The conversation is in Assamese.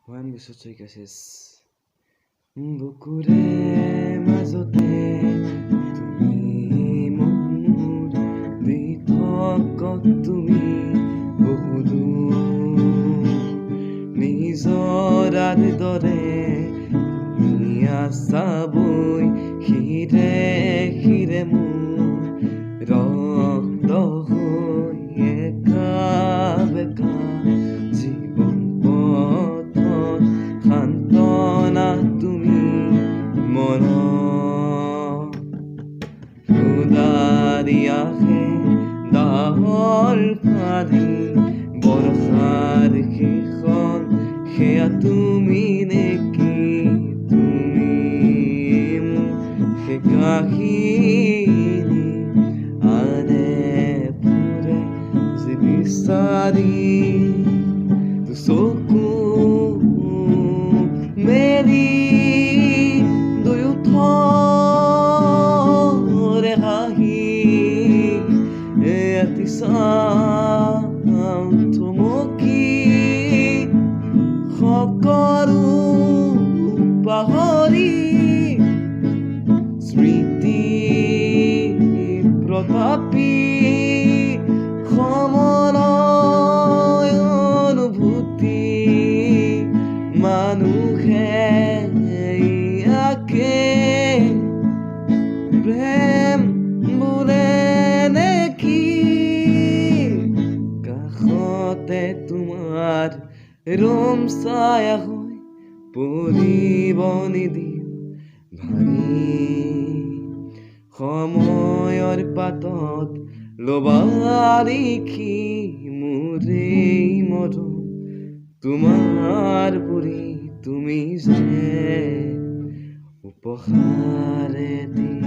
Juan Gusoy Cases বুকুৰে মাজতে তুমি মোৰ দি থকা তুমি বহুদূৰ নিজৰ দৰে তুমি আছাবৈ শিৰে শিৰে মোৰ ৰক্ত হৈ একা বেকা জীৱন পথত সান্তনা তুমি মনত উদাৰি আহে ডাৱৰ ফালি বৰষাৰ শেষত সেয়া তুমি নেকি তুমি মোক সেই কাহিনী আনে ফুৰে যে বিচাৰি চকু মেলি দুয়োথৰে হাঁহি এটি চাওঁ থমকি সকলো পাহৰি স্মৃতি প্ৰতাপী সময় অনুভূতি মানুহে ইয়াকে প্ৰেম বোলে নেকি কাষতে তোমাৰ ৰোম ছায়া হৈ পৰিব নিদিও ভাঙি সময়ৰ পাতত লবা লিখি মোৰে মৰম তোমাৰ বুঢ়ী তুমি যে উপহাৰে দি